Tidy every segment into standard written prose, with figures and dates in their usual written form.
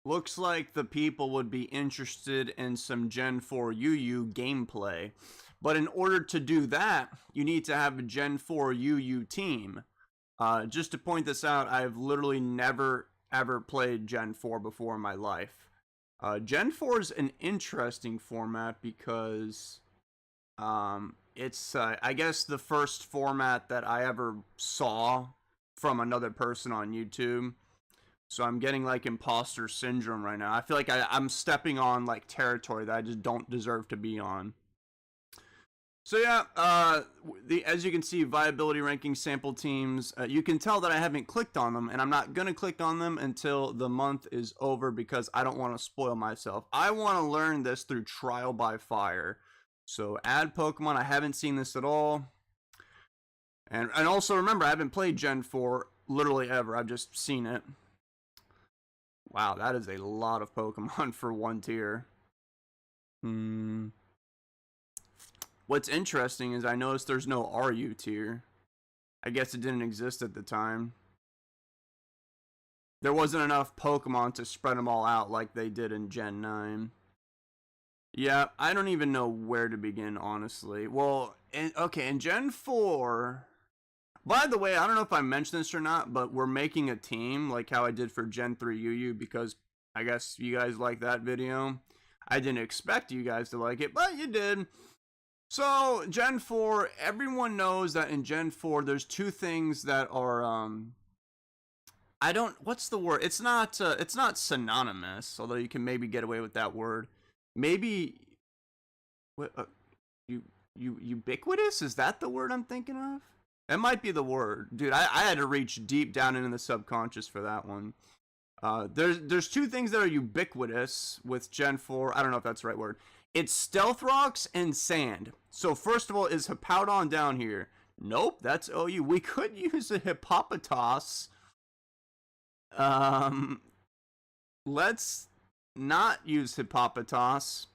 Looks like the people would be interested in some Gen 4 UU gameplay. But in order to do that, you need to have a Gen 4 UU team. Just to point this out, I've literally never ever played Gen 4 before in my life. Gen 4 is an interesting format because it's, I guess, the first format that I ever saw from another person on YouTube. So I'm getting like imposter syndrome right now. I feel like I'm stepping on like territory that I just don't deserve to be on. So yeah, as you can see, viability ranking sample teams, you can tell that I haven't clicked on them, and I'm not going to click on them until the month is over because I don't want to spoil myself. I want to learn this through trial by fire. So add Pokemon, I haven't seen this at all. And also remember, I haven't played Gen 4 literally ever, I've just seen it. Wow, that is a lot of Pokemon for one tier. What's interesting is I noticed there's no RU tier. I guess it didn't exist at the time. There wasn't enough Pokemon to spread them all out like they did in Gen 9. Yeah, I don't even know where to begin, honestly. Well, okay, in Gen 4... By the way, I don't know if I mentioned this or not, but we're making a team like how I did for Gen 3 UU because I guess you guys like that video. I didn't expect you guys to like it, but you did. So, Gen 4, everyone knows that in Gen 4 there's two things that are what's the word? It's not synonymous, although you can maybe get away with that word. Maybe what ubiquitous? Is that the word I'm thinking of? It might be the word. Dude, I had to reach deep down into the subconscious for that one. There's two things that are ubiquitous with Gen 4. I don't know if that's the right word. It's Stealth Rocks and Sand. So first of all, is Hippowdon down here? Nope, that's OU. We could use a Hippopotas. Let's not use Hippopotas.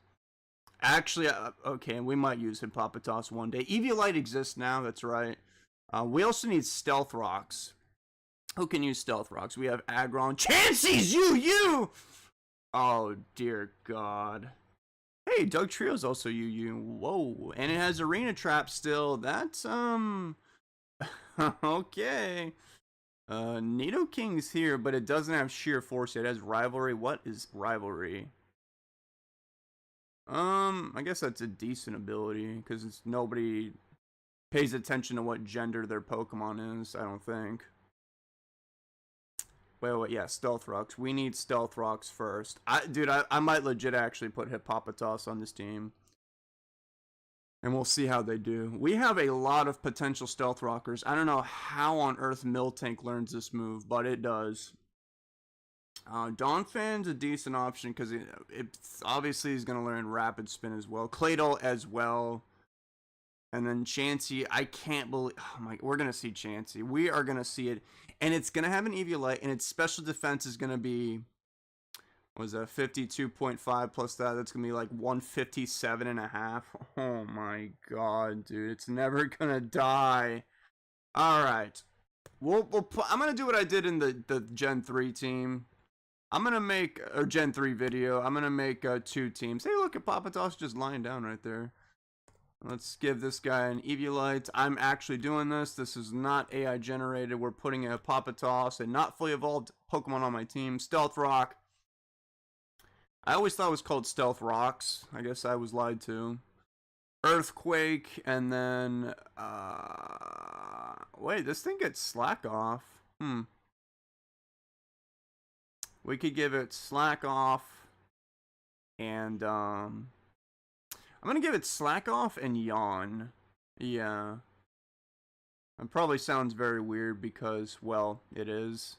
Actually, okay, we might use Hippopotas one day. Eviolite exists now, that's right. We also need Stealth Rocks. Who can use Stealth Rocks? We have Aggron. Chansey's UU! Oh, dear God. Hey, Doug Trio's also UU. Whoa. And it has Arena Trap still. That's, okay. Nidoking's here, but it doesn't have Sheer Force. It has Rivalry. What is Rivalry? I guess that's a decent ability, because it's nobody pays attention to what gender their Pokemon is, I don't think. Wait, yeah, Stealth Rocks. We need Stealth Rocks first. Dude, I might legit actually put Hippopotas on this team. And we'll see how they do. We have a lot of potential Stealth Rockers. I don't know how on earth Miltank learns this move, but it does. Donphan's a decent option because it obviously is going to learn Rapid Spin as well. Claydol as well. And then Chansey, I can't believe... Oh my, we're going to see Chansey. We are going to see it. And it's going to have an Eviolite, and its special defense is going to be... What was that? 52.5 plus that. That's going to be like 157.5. Oh my god, dude. It's never going to die. Alright. I'm going to do what I did in the Gen 3 team. I'm going to make... Or Gen 3 video. I'm going to make two teams. Hey, look at Papatos just lying down right there. Let's give this guy an Eviolite. I'm actually doing this. This is not AI generated. We're putting a Papatos, a not fully evolved Pokemon on my team. Stealth Rock. I always thought it was called Stealth Rocks. I guess I was lied to. Earthquake, and then... wait, this thing gets Slack Off. We could give it Slack Off, and, I'm gonna give it Slack Off and Yawn. Yeah. It probably sounds very weird because, well, it is.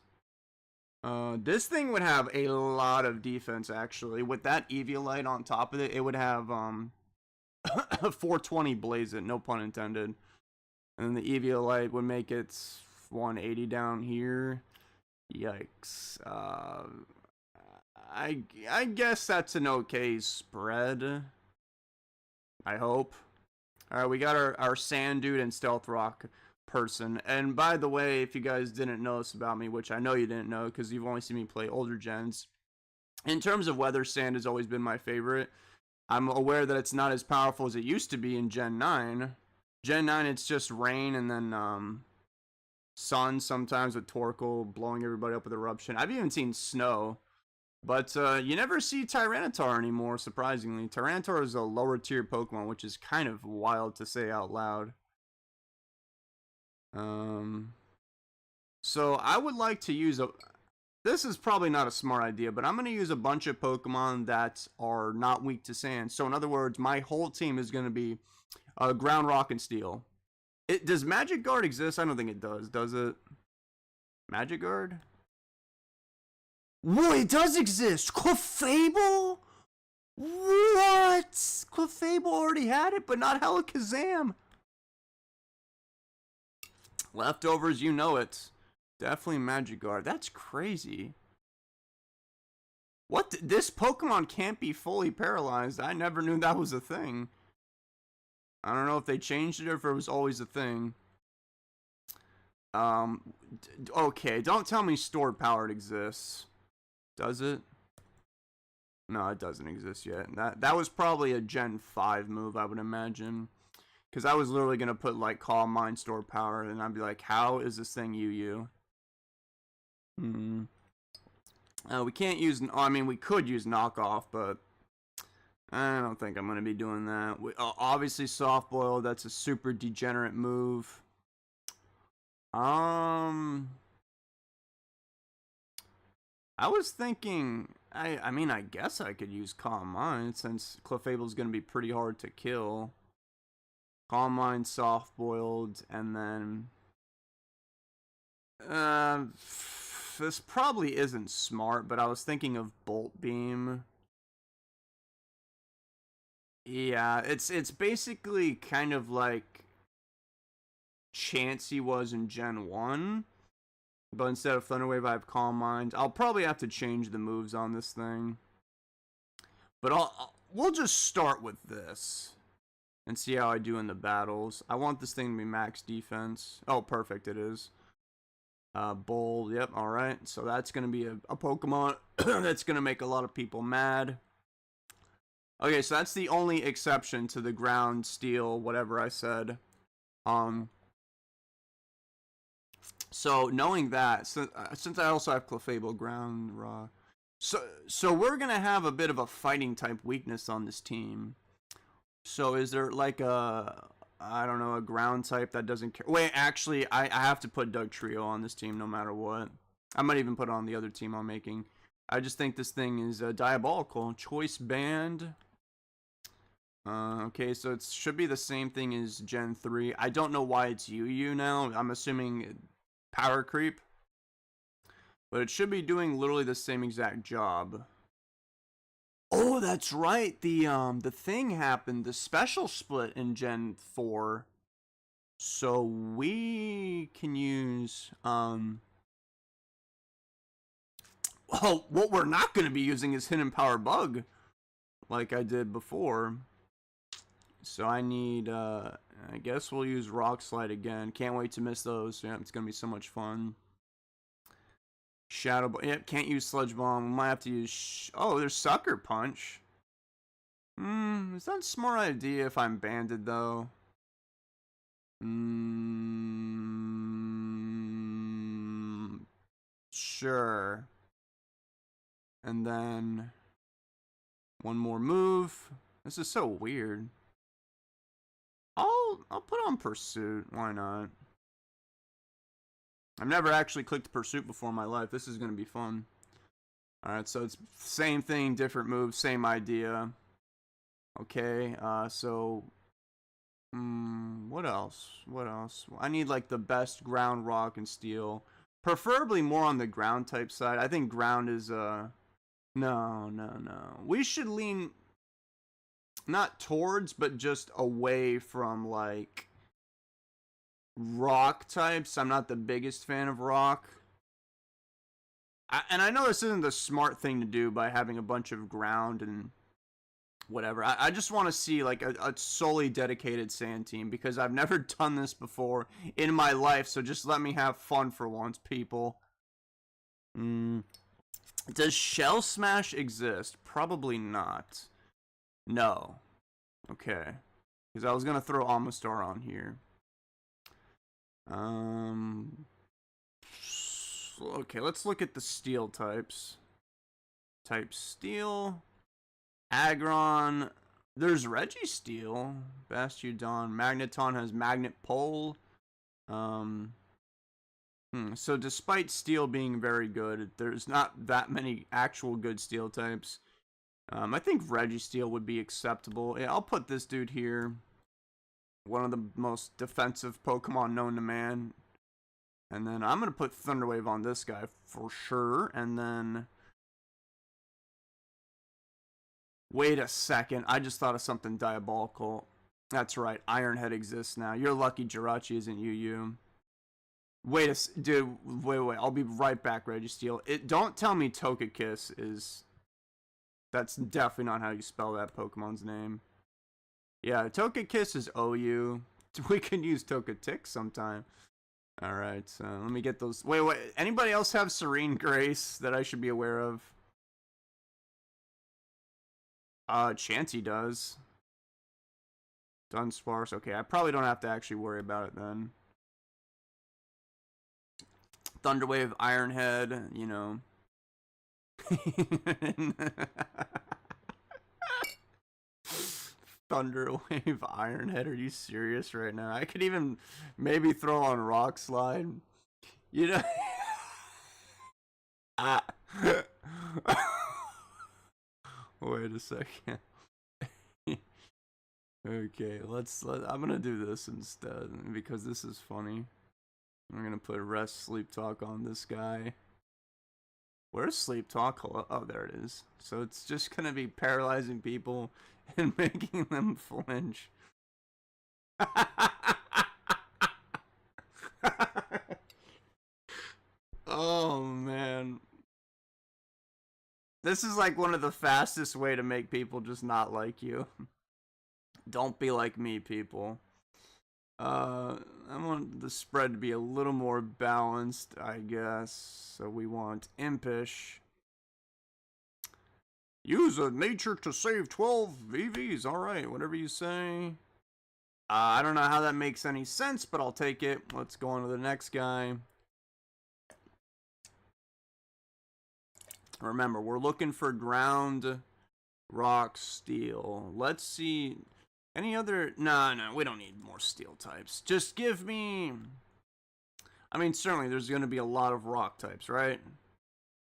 This thing would have a lot of defense, actually. With that Eviolite on top of it, it would have, 420 Blaze It, no pun intended. And then the Eviolite would make it 180 down here. Yikes. I guess that's an okay spread. I hope. Alright, we got our Sand Dude and Stealth Rock person. And by the way, if you guys didn't know this about me, which I know you didn't know because you've only seen me play older gens, In terms of weather, sand has always been my favorite. I'm aware that it's not as powerful as it used to be in Gen 9. Gen 9, it's just rain and then sun sometimes with Torkoal blowing everybody up with eruption. I've even seen snow. But you never see Tyranitar anymore, surprisingly. Tyranitar is a lower tier Pokemon, which is kind of wild to say out loud. So I would like to use a... This is probably not a smart idea, but I'm going to use a bunch of Pokemon that are not weak to sand. So in other words, my whole team is going to be Ground, Rock, and Steel. Does Magic Guard exist? I don't think it does. Does it? Magic Guard? Whoa, it does exist! Clefable? What? Clefable already had it, but not Alakazam. Leftovers, you know it. Definitely Magic Guard. That's crazy. What? This Pokemon can't be fully paralyzed. I never knew that was a thing. I don't know if they changed it or if it was always a thing. Okay, don't tell me stored power exists. Does it? No, it doesn't exist yet. That was probably a Gen 5 move, I would imagine. Because I was literally going to put, like, Calm Mind, Store Power, and I'd be like, how is this thing UU? We can't use... I mean, we could use Knockoff, but... I don't think I'm going to be doing that. Obviously, Soft Boil, that's a super degenerate move. I was thinking... I mean, I guess I could use Calm Mind, since Clefable's going to be pretty hard to kill. Calm Mind, Soft Boiled, and then... this probably isn't smart, but I was thinking of Bolt Beam. Yeah, it's basically kind of like Chansey was in Gen 1. But instead of Thunder Wave, I have Calm Mind. I'll probably have to change the moves on this thing. But we'll just start with this. And see how I do in the battles. I want this thing to be max defense. Oh, perfect, it is. Bull, yep, alright. So that's going to be a Pokemon that's going to make a lot of people mad. Okay, so that's the only exception to the ground, steel, whatever I said. So knowing that, since I also have Clefable, ground, raw. So we're going to have a bit of a fighting type weakness on this team. So is there like I don't know, a ground type that doesn't care? Wait, actually, I have to put Doug Trio on this team no matter what. I might even put it on the other team I'm making. I just think this thing is diabolical. Choice Band. Okay, so it should be the same thing as Gen 3. I don't know why it's UU now. I'm assuming power creep. But it should be doing literally the same exact job. Oh, that's right. The thing happened, the special split in Gen 4. So we can use oh, what we're not going to be using is Hidden Power Bug like I did before. So I need I guess we'll use Rock Slide again. Can't wait to miss those. Yeah, it's going to be so much fun. Shadow Ball. Yep, can't use Sludge Bomb. We might have to use... Oh, there's Sucker Punch. Is that a smart idea if I'm banded, though? Sure. And then... one more move. This is so weird. I'll put on Pursuit. Why not? I've never actually clicked Pursuit before in my life. This is going to be fun. Alright, so it's same thing, different move, same idea. Okay, so... what else? What else? I need, like, the best ground, rock, and steel. Preferably more on the ground type side. I think ground is, No. We should lean... not towards, but just away from, like... rock types. I'm not the biggest fan of rock. And I know this isn't the smart thing to do by having a bunch of ground and whatever. I just want to see like a solely dedicated sand team because I've never done this before in my life. So just let me have fun for once, people. Does Shell Smash exist? Probably not. No. Okay. Because I was going to throw Amistar on here. Okay, let's look at the steel types. Type steel. Aggron. There's Registeel. Bastiodon. Magneton has Magnet Pole. So despite steel being very good, there's not that many actual good steel types. I think Registeel would be acceptable. Yeah, I'll put this dude here. One of the most defensive Pokemon known to man. And then I'm going to put Thunderwave on this guy for sure. And then... Wait a second. I just thought of something diabolical. That's right. Ironhead exists now. You're lucky Jirachi isn't UU. Wait dude, wait. I'll be right back, Registeel. Don't tell me Togekiss is... That's definitely not how you spell that Pokemon's name. Yeah, Togekiss is OU. We can use Togetic sometime. Alright, so let me get those... Wait. Anybody else have Serene Grace that I should be aware of? Chansey does. Dunsparce. Okay, I probably don't have to actually worry about it then. Thunderwave, Ironhead, you know. Thunderwave, Ironhead, are you serious right now? I could even maybe throw on Rock Slide. You know? Wait a second. Okay, I'm gonna do this instead because this is funny. I'm gonna put Rest Sleep Talk on this guy. Where's Sleep Talk? Oh, there it is. So it's just gonna be paralyzing people and making them flinch. Oh man. This is like one of the fastest way to make people just not like you. Don't be like me, people. I want the spread to be a little more balanced, I guess. So we want Impish. Use a nature to save 12 VVs. Alright, whatever you say. I don't know how that makes any sense, but I'll take it. Let's go on to the next guy. Remember, we're looking for ground, rock, steel. Let's see... Any other... No, we don't need more steel types. Just give me... I mean, certainly there's going to be a lot of rock types, right?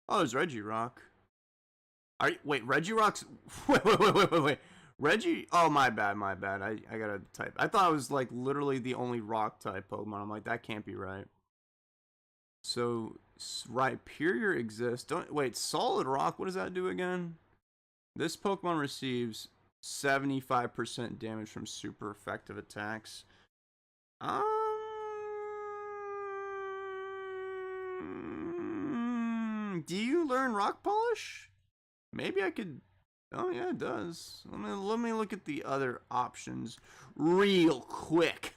Oh, there's Regirock. Wait, Regirock's... Wait. Reggie... Oh, my bad. I gotta type. I thought it was, like, literally the only rock type Pokemon. I'm like, that can't be right. So, Rhyperior exists. Wait, Solid Rock, what does that do again? This Pokemon receives 75% damage from super effective attacks. Do you learn Rock Polish? Maybe I could... Oh, yeah, it does. Let me look at the other options real quick.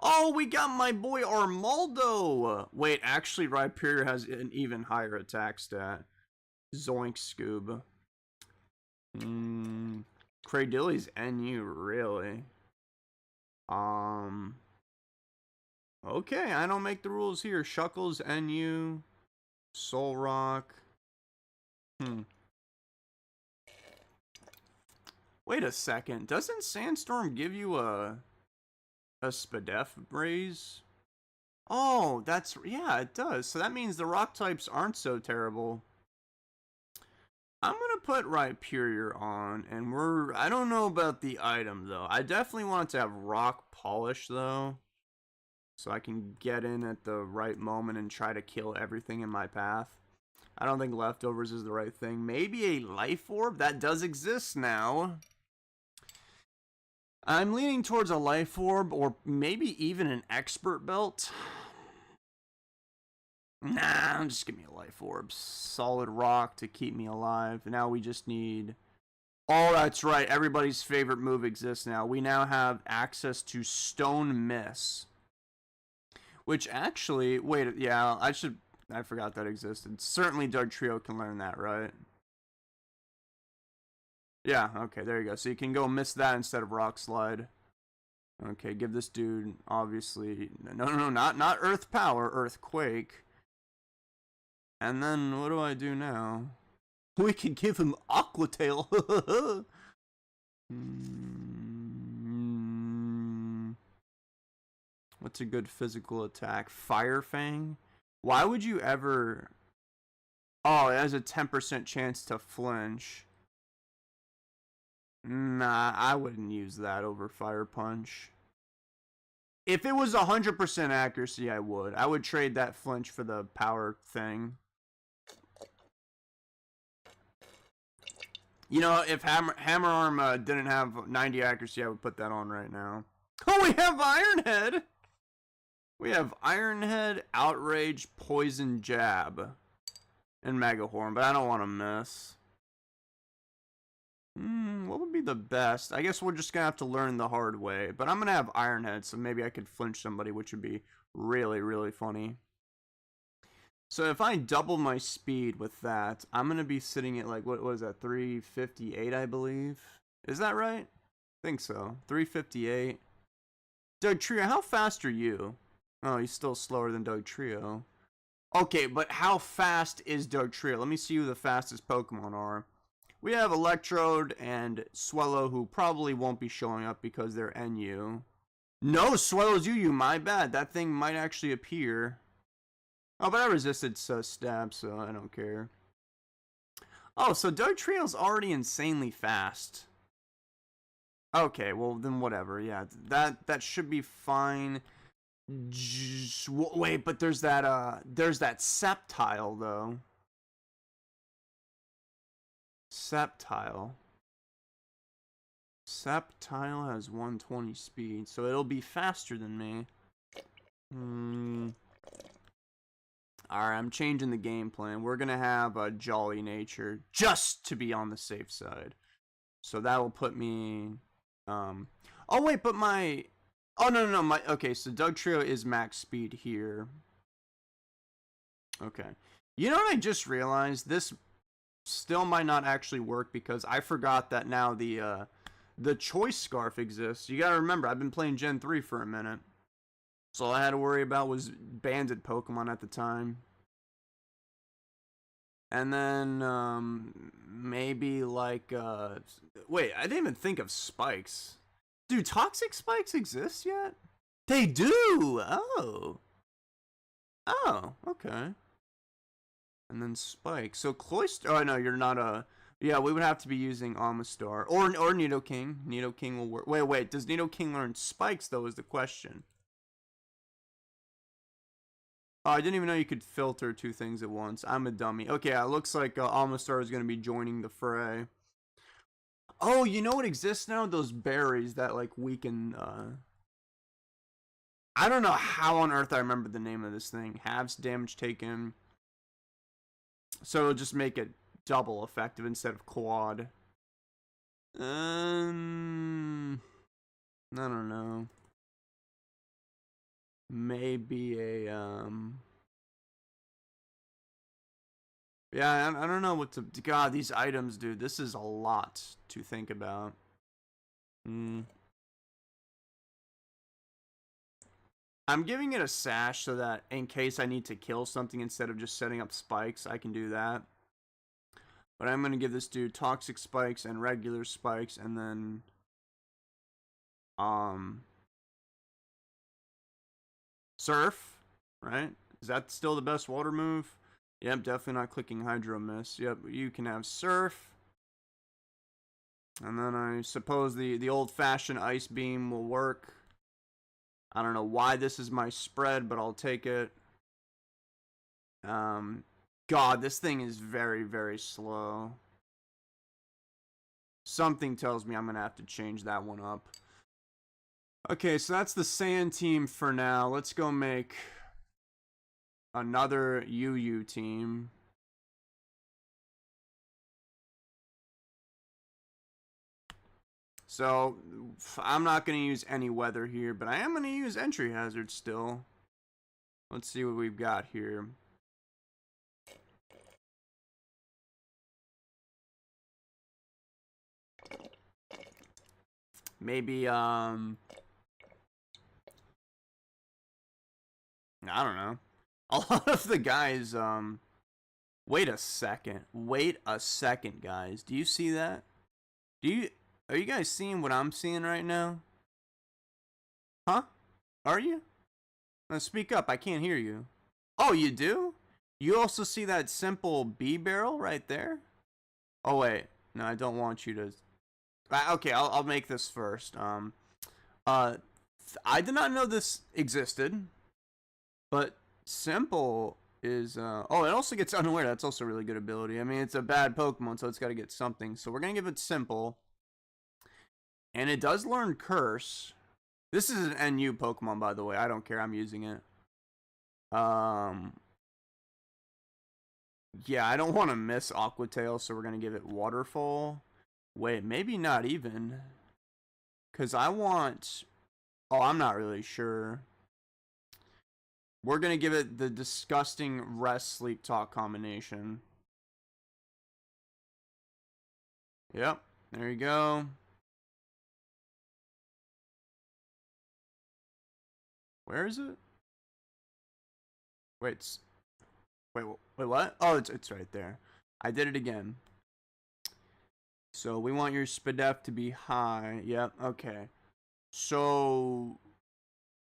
Oh, we got my boy Armaldo. Wait, actually, Rhyperior has an even higher attack stat. Zoink Scoob. Cradilly's NU, really? Okay, I don't make the rules here. Shuckles, NU. Solrock. Wait a second. Doesn't Sandstorm give you a Spadef raise? Oh, that's... Yeah, it does. So that means the rock types aren't so terrible. I'm gonna put Rhyperior on, and I don't know about the item, though. I definitely want to have Rock Polish, though. So I can get in at the right moment and try to kill everything in my path. I don't think Leftovers is the right thing. Maybe a Life Orb? That does exist now. I'm leaning towards a Life Orb, or maybe even an Expert Belt. Nah, just give me a Life Orb. Solid Rock to keep me alive. Now we just need... Oh, that's right. Everybody's favorite move exists now. We now have access to Stone Miss. Which actually... Wait, yeah, I should I forgot that existed. Certainly Dugtrio can learn that, right? Yeah, okay, there you go. So you can go miss that instead of Rock Slide. Okay, give this dude, obviously... No, not Earth Power, Earthquake. And then, what do I do now? We can give him Aqua Tail. What's a good physical attack? Fire Fang? Why would you ever... Oh, it has a 10% chance to flinch. Nah, I wouldn't use that over Fire Punch. If it was 100% accuracy, I would. I would trade that flinch for the power thing. You know, if Hammer Arm didn't have 90 accuracy, I would put that on right now. Oh, we have Ironhead! We have Ironhead, Outrage, Poison Jab, and Mega Horn, but I don't want to miss. What would be the best? I guess we're just gonna have to learn the hard way. But I'm gonna have Ironhead, so maybe I could flinch somebody, which would be really, really funny. So if I double my speed with that, I'm gonna be sitting at like, what was that, 358, I believe? Is that right? I think so. 358. Dugtrio, how fast are you? Oh, he's still slower than Dugtrio. Okay, but how fast is Dugtrio? Let me see who the fastest Pokemon are. We have Electrode and Swellow, who probably won't be showing up because they're NU. No, Swellow's UU, my bad. That thing might actually appear. Oh, but I resisted stab, so I don't care. Oh, so Dugtrio's already insanely fast. Okay, well then whatever. Yeah, that should be fine. Wait, but there's that Sceptile though. Sceptile has 120 speed, so it'll be faster than me. Alright, I'm changing the game plan. We're gonna have a Jolly Nature just to be on the safe side. So that'll put me oh wait, but my okay, so Dugtrio is max speed here. Okay. You know what I just realized? This still might not actually work because I forgot that now the Choice Scarf exists. You gotta remember, I've been playing Gen 3 for a minute. So all I had to worry about was banded Pokemon at the time. And then, maybe like, wait, I didn't even think of Spikes. Do Toxic Spikes exist yet? They do! Oh. Oh, okay. And then Spike. So Cloyster. Oh no, you're not a. Yeah, we would have to be using Amistar or Nidoking. Nidoking will work. Wait. Does Nidoking learn Spikes though? Is the question. Oh, I didn't even know you could filter two things at once. I'm a dummy. Okay, it looks like Amistar is going to be joining the fray. Oh, you know what exists now? Those berries that like weaken. I don't know how on earth I remember the name of this thing. Halves damage taken. So it'll just make it double effective instead of quad. I don't know. Maybe a yeah, I don't know what to. God, these items, dude. This is a lot to think about. I'm giving it a sash so that in case I need to kill something instead of just setting up spikes, I can do that. But I'm going to give this dude toxic spikes and regular spikes and then surf, right? Is that still the best water move? Yep, definitely not clicking Hydro Miss. Yep, you can have surf. And then I suppose the old-fashioned ice beam will work. I don't know why this is my spread, but I'll take it. God, this thing is very, very slow. Something tells me I'm going to have to change that one up. Okay, so that's the Sand team for now. Let's go make another UU team. So, I'm not going to use any weather here, but I am going to use entry hazard still. Let's see what we've got here. Maybe, I don't know. A lot of the guys, wait a second. Wait a second, guys. Do you see that? Are you guys seeing what I'm seeing right now? Huh? Are you? Now speak up. I can't hear you. Oh, you do? You also see that simple B barrel right there? Oh, wait. No, I don't want you to... Okay, I'll make this first. I did not know this existed, but simple is... oh, it also gets unaware. That's also a really good ability. I mean, it's a bad Pokemon, so it's got to get something. So we're going to give it simple. And it does learn Curse. This is an NU Pokemon, by the way. I don't care. I'm using it. Yeah, I don't want to miss Aqua Tail, so we're going to give it Waterfall. Wait, maybe not even. Because I want... Oh, I'm not really sure. We're going to give it the disgusting Rest, Sleep, Talk combination. Yep, there you go. Where is it? Wait, what? Oh, it's right there. I did it again. So we want your SPDF to be high. Yep, okay. So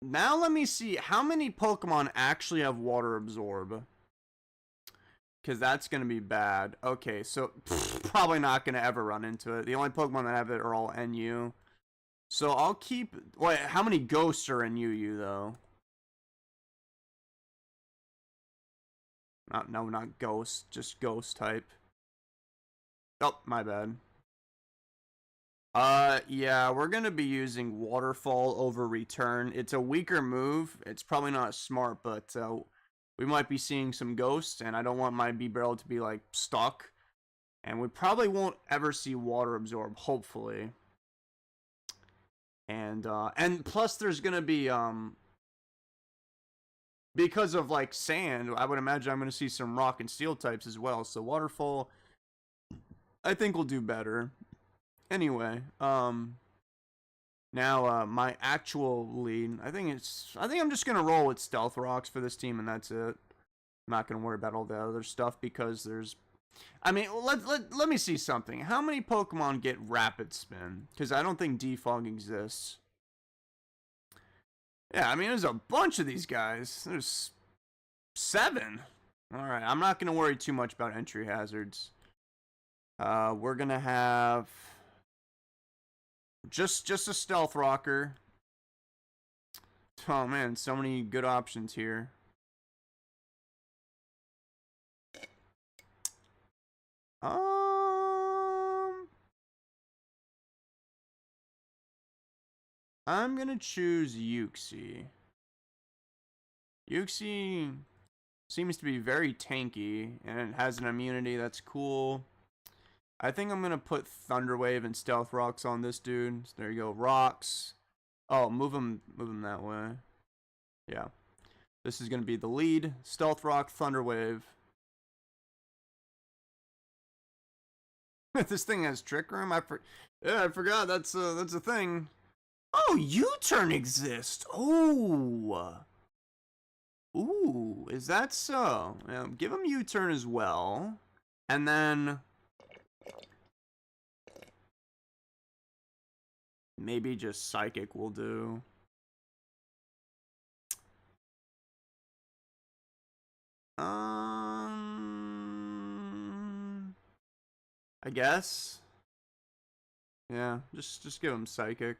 now let me see how many Pokemon actually have Water Absorb. Because that's going to be bad. Okay, so probably not going to ever run into it. The only Pokemon that have it are all NU. So I'll keep... Wait, how many Ghosts are in UU, though? No, not Ghost. Just Ghost type. Oh, my bad. Yeah, we're going to be using Waterfall over Return. It's a weaker move. It's probably not smart, but we might be seeing some Ghosts, and I don't want my B-Barrel to be, like, stuck. And we probably won't ever see Water Absorb, hopefully. And plus there's going to be, because of, like, Sand, I would imagine I'm going to see some Rock and Steel types as well. So Waterfall, I think, will do better. Anyway, now my actual lead, I think I'm just gonna roll with Stealth Rocks for this team, and that's it. I'm not gonna worry about all the other stuff because there's, I mean, let me see something. How many Pokemon get Rapid Spin? Because I don't think Defog exists. Yeah, I mean, there's a bunch of these guys. There's 7. All right, I'm not gonna worry too much about entry hazards. We're gonna have just a Stealth Rocker. Oh man, so many good options here. I'm gonna choose Uxie. Uxie seems to be very tanky, and it has an immunity that's cool. I think I'm gonna put Thunder Wave and Stealth Rocks on this dude. So there you go, Rocks. Oh, move him that way. Yeah, this is gonna be the lead. Stealth Rock, Thunder Wave. This thing has Trick Room. Yeah, I forgot. That's a thing. Oh, U-turn exists. Oh. Ooh, is that so? Yeah, give him U-turn as well, and then maybe just Psychic will do. I guess. Yeah, just give him Psychic.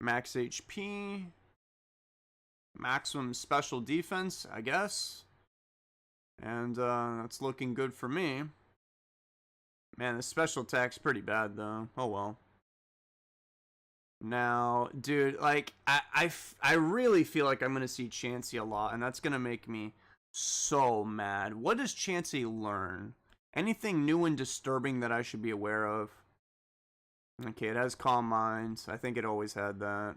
Max HP. Maximum special defense, I guess. And that's looking good for me. Man, the special attack's pretty bad though. Oh well. Now, dude, like, I really feel like I'm going to see Chansey a lot, and that's going to make me so mad. What does Chansey learn? Anything new and disturbing that I should be aware of? Okay, it has Calm Minds. I think it always had that.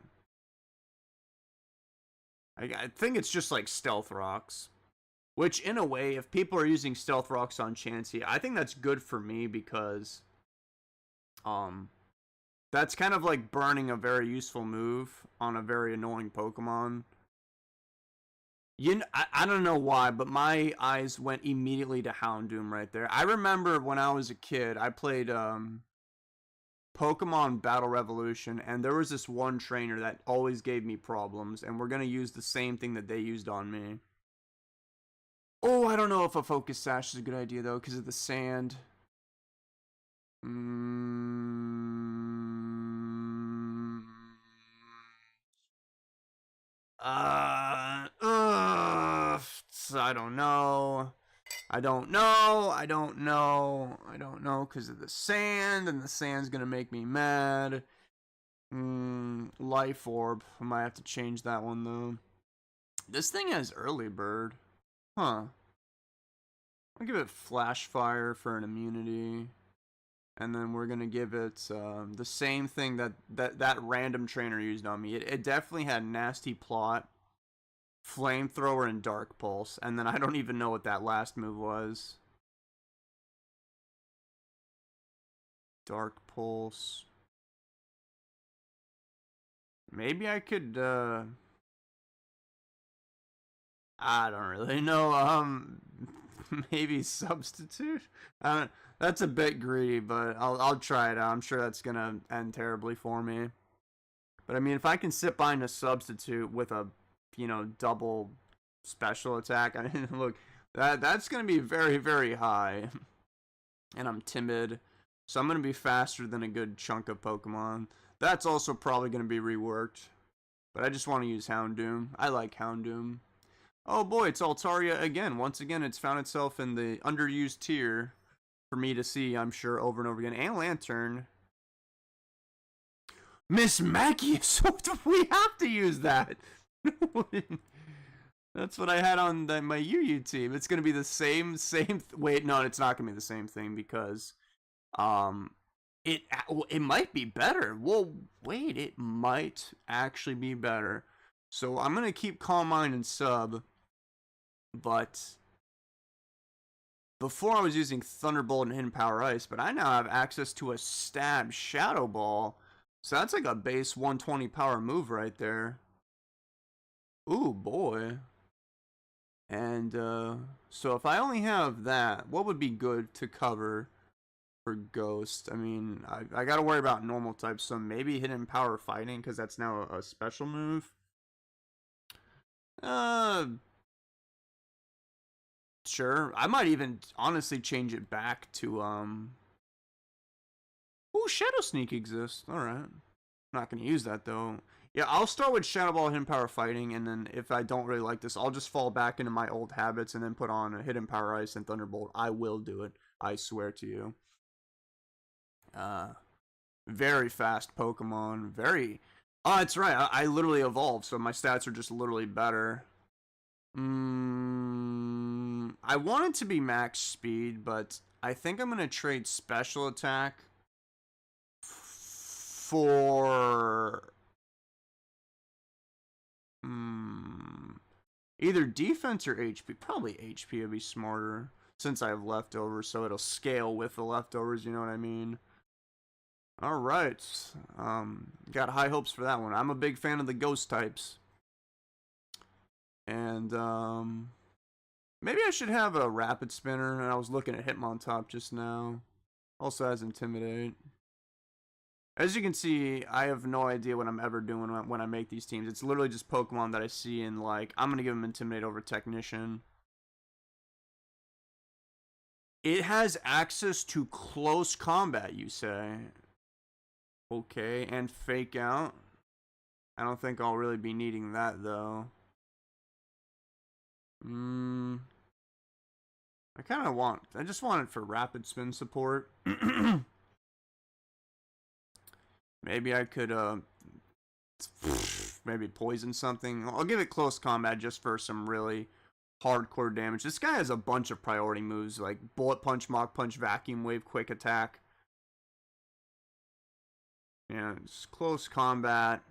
I think it's just like Stealth Rocks. Which, in a way, if people are using Stealth Rocks on Chansey, I think that's good for me because That's kind of like burning a very useful move on a very annoying Pokemon. I don't know why, but my eyes went immediately to Houndoom right there. I remember when I was a kid, I played Pokemon Battle Revolution, and there was this one trainer that always gave me problems, and we're going to use the same thing that they used on me. Oh, I don't know if a Focus Sash is a good idea, though, because of the sand. I don't know. I don't know because of the sand, and the sand's gonna make me mad. Life Orb. I might have to change that one, though. This thing has Early Bird. Huh. I'll give it Flash Fire for an immunity. And then we're gonna give it the same thing that random trainer used on me. It definitely had Nasty Plot, Flamethrower, and Dark Pulse. And then I don't even know what that last move was. Dark Pulse. Maybe I could, I don't really know, maybe Substitute? That's a bit greedy, but I'll try it out. I'm sure that's gonna end terribly for me. But I mean, if I can sit behind a Substitute with a, double special attack, I mean, look, that's gonna be very, very high. And I'm timid, so I'm gonna be faster than a good chunk of Pokemon. That's also probably gonna be reworked. But I just want to use Houndoom. I like Houndoom. Oh boy, it's Altaria again. Once again, it's found itself in the underused tier for me to see, I'm sure, over and over again. And Lantern. Miss Maggie, so we have to use that. That's what I had on my UU team. It's going to be the same wait, no, it's not going to be the same thing because it might be better. Well, wait, it might actually be better. So I'm going to keep Calm Mind and Sub, but before I was using Thunderbolt and Hidden Power Ice, but I now have access to a Stab Shadow Ball. So that's like a base 120 power move right there. Ooh, boy. And so if I only have that, what would be good to cover for Ghost? I mean, I got to worry about normal types, so maybe Hidden Power Fighting, because that's now a special move. Sure. I might even honestly change it back to Ooh, Shadow Sneak exists. Alright. I'm not gonna use that though. Yeah, I'll start with Shadow Ball, Hidden Power Fighting, and then if I don't really like this, I'll just fall back into my old habits and then put on a Hidden Power Ice and Thunderbolt. I will do it. I swear to you. Very fast Pokemon. Very... Oh, that's right. I literally evolved, so my stats are just literally better. I want it to be max speed, but I think I'm going to trade special attack for... either defense or HP. Probably HP would be smarter, since I have leftovers, so it'll scale with the leftovers, you know what I mean? Alright. Got high hopes for that one. I'm a big fan of the ghost types. And, maybe I should have a Rapid Spinner, and I was looking at Hitmontop just now. Also has Intimidate. As you can see, I have no idea what I'm ever doing when I make these teams. It's literally just Pokemon that I see and, like, I'm going to give them Intimidate over Technician. It has access to close combat, you say. Okay, and Fake Out. I don't think I'll really be needing that, though. I just want it for Rapid Spin support. Maybe I could, maybe poison something. I'll give it close combat just for some really hardcore damage. This guy has a bunch of priority moves, like Bullet Punch, Mach Punch, Vacuum Wave, Quick Attack. Yeah, it's close combat.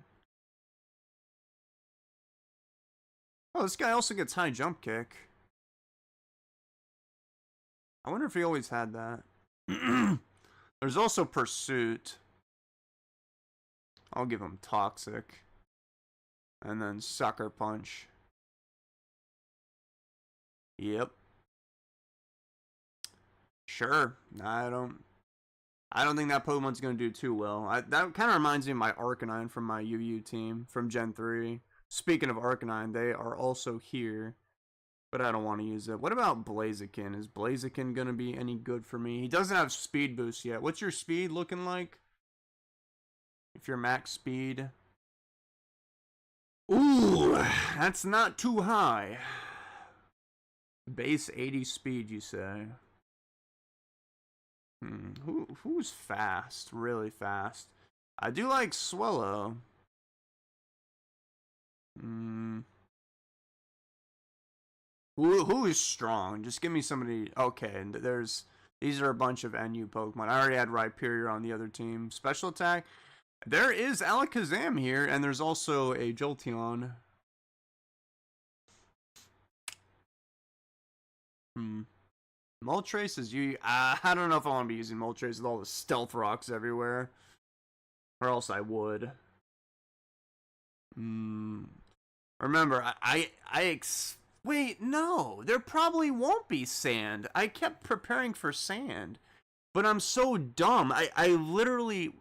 Oh, this guy also gets High Jump Kick. I wonder if he always had that. There's also Pursuit. I'll give him Toxic. And then Sucker Punch. Yep. Sure. I don't think that Pokemon's going to do too well. That kind of reminds me of my Arcanine from my UU team from Gen 3. Speaking of Arcanine, they are also here. But I don't want to use it. What about Blaziken? Is Blaziken going to be any good for me? He doesn't have speed boost yet. What's your speed looking like? If you're max speed. Ooh, that's not too high. Base 80 speed, you say? Who's fast? Really fast. I do like Swellow. Who is strong? Just give me somebody. Okay, these are a bunch of NU Pokemon. I already had Rhyperior on the other team. Special attack. There is Alakazam here, and there's also a Jolteon. Moltres is you. I don't know if I want to be using Moltres with all the stealth rocks everywhere, or else I would. Remember, wait, no, there probably won't be sand. I kept preparing for sand, but I'm so dumb. I literally,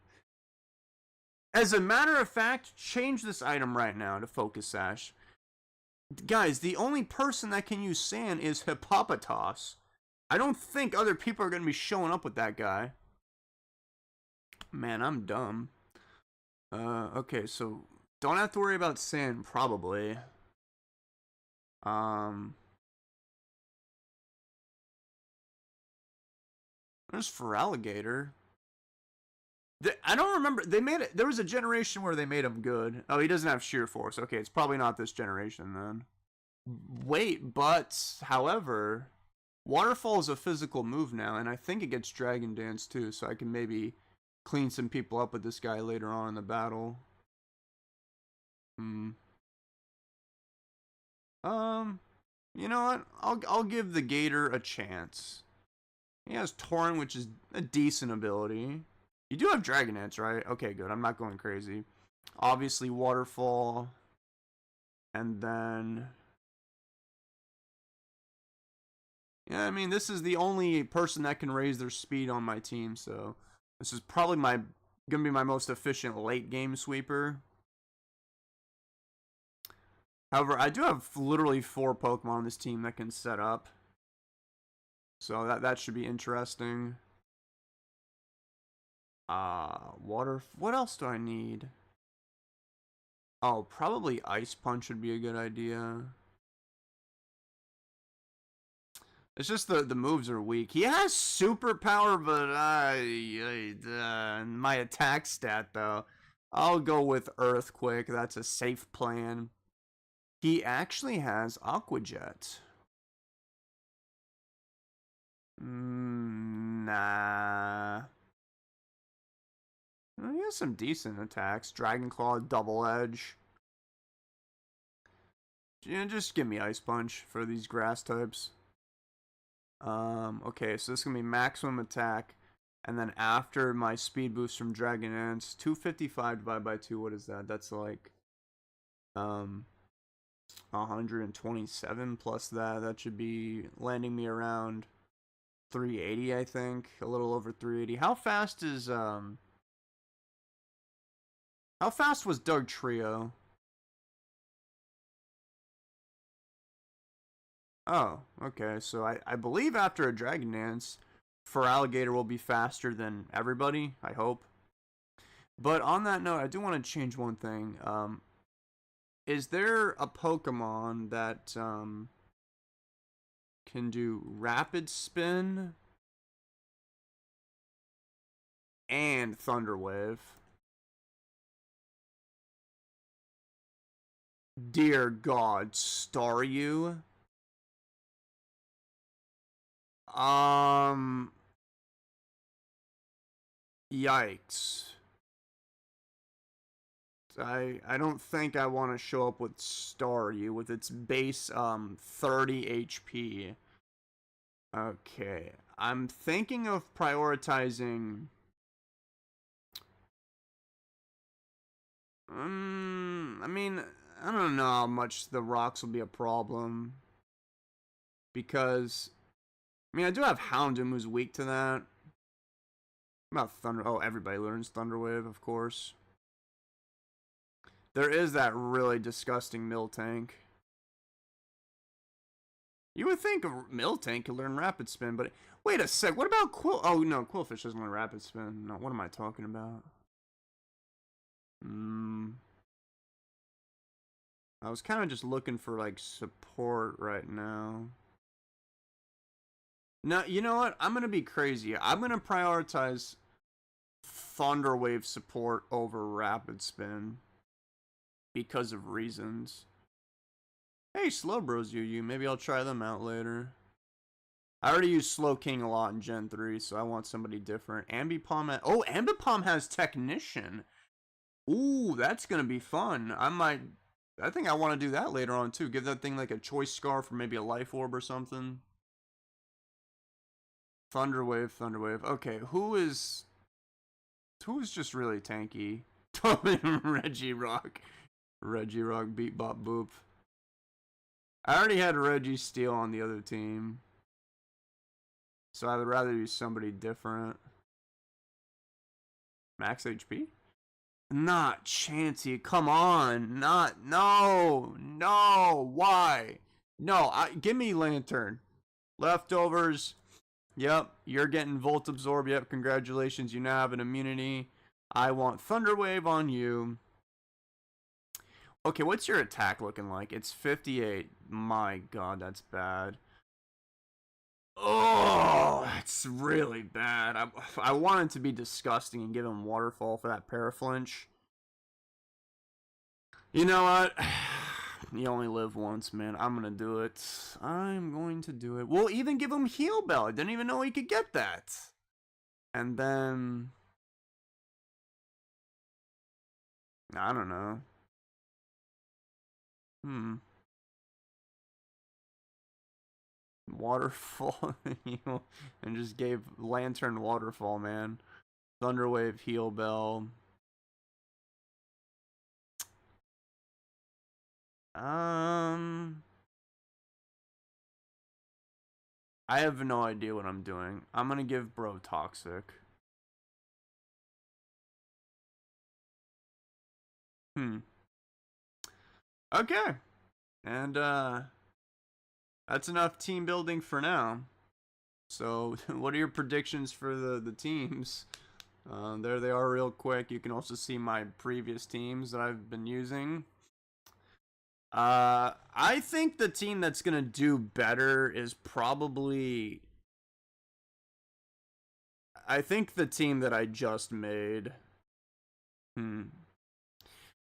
as a matter of fact, change this item right now to Focus Sash. Guys, the only person that can use sand is Hippopotas. I don't think other people are going to be showing up with that guy. Man, I'm dumb. Okay, so don't have to worry about sand, probably. There's Feraligatr. I don't remember. They made it. There was a generation where they made him good. Oh, he doesn't have Sheer Force. Okay, it's probably not this generation then. Wait, but however, Waterfall is a physical move now, and I think it gets Dragon Dance too, so I can maybe clean some people up with this guy later on in the battle. You know what? I'll give the Gator a chance. He has Torrent, which is a decent ability. You do have Dragon Dance, right? Okay, good. I'm not going crazy. Obviously, Waterfall. And then... yeah, I mean, this is the only person that can raise their speed on my team, so... this is probably gonna be my most efficient late-game sweeper. However, I do have literally 4 Pokemon on this team that can set up. So that should be interesting. Water. What else do I need? Oh, probably Ice Punch would be a good idea. It's just the moves are weak. He has superpower, but my attack stat though. I'll go with Earthquake. That's a safe plan. He actually has Aqua Jet. Nah. He has some decent attacks. Dragon Claw, Double Edge. Yeah, just give me Ice Punch for these grass types. Okay, so this is gonna be maximum attack, and then after my speed boost from Dragon Dance, 255 divided by 2. What is that? That's like 127 plus that. That should be landing me around 380, I think. A little over 380. How fast is how fast was Doug Trio? Oh, okay. So I believe after a Dragon Dance, Feraligatr will be faster than everybody, I hope. But on that note, I do want to change one thing. Is there a Pokemon that can do Rapid Spin and Thunder Wave? Dear God, Staryu? Yikes. I don't think I want to show up with Staryu with its base 30 HP. Okay, I'm thinking of prioritizing I mean, I don't know how much the rocks will be a problem. Because, I mean, I do have Houndoom who's weak to that. About Thunder. Oh, everybody learns Thunderwave, of course. There is that really disgusting Miltank. You would think a Miltank could learn Rapid Spin, but wait a sec. What about Oh no, Quillfish doesn't learn Rapid Spin. No, what am I talking about? I was kind of just looking for like support right now. No, you know what? I'm gonna be crazy. I'm gonna prioritize Thunderwave support over Rapid Spin because of reasons. Hey, Slowbros UU. Maybe I'll try them out later. I already use Slowking a lot in Gen 3, so I want somebody different. Ambipom. Oh, Ambipom has Technician. Ooh, that's gonna be fun. I think I want to do that later on too. Give that thing like a Choice Scarf or maybe a Life Orb or something. Thunderwave, Thunderwave. Okay, who's just really tanky? Regirock. Regirock, beat bop boop. I already had Registeel on the other team. So I would rather use somebody different. Max HP? Not Chansey. Come on. No. Why? No, give me Lantern. Leftovers. Yep, you're getting Volt Absorb. Yep, congratulations. You now have an immunity. I want Thunderwave on you. Okay, what's your attack looking like? It's 58. My god, that's bad. Oh, that's really bad. I want it to be disgusting and give him Waterfall for that Paraflinch. You know what? You only live once, man. I'm gonna do it. I'm going to do it. We'll even give him Heal Bell. I didn't even know he could get that. And then... I don't know. Waterfall, and just gave Lantern Waterfall, man. Thunderwave, Heal Bell. I have no idea what I'm doing. I'm gonna give Bro Toxic. Okay. And, that's enough team building for now. So, what are your predictions for the teams? There they are real quick. You can also see my previous teams that I've been using. I think the team that's going to do better is probably... I think the team that I just made.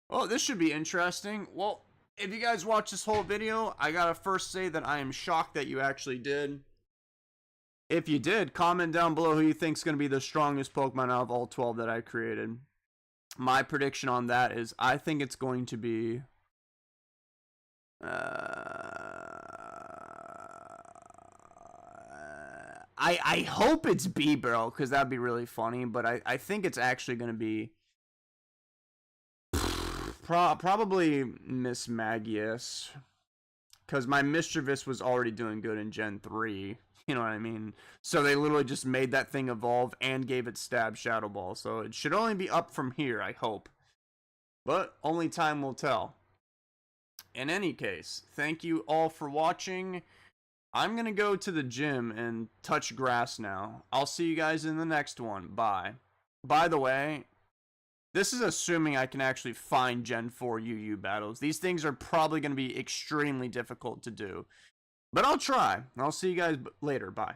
Oh, this should be interesting. Well, if you guys watch this whole video, I gotta first say that I am shocked that you actually did. If you did, comment down below who you think is going to be the strongest Pokemon out of all 12 that I created. My prediction on that is I think it's going to be... I hope it's Beedrill, because that'd be really funny, but I think it's actually going to be... Probably Miss Magius, because my Mischievous was already doing good in Gen 3. You know what I mean? So they literally just made that thing evolve and gave it Stab Shadow Ball. So it should only be up from here, I hope. But only time will tell. In any case, thank you all for watching. I'm going to go to the gym and touch grass now. I'll see you guys in the next one. Bye. By the way, this is assuming I can actually find Gen 4 UU battles. These things are probably going to be extremely difficult to do. But I'll try. I'll see you guys later. Bye.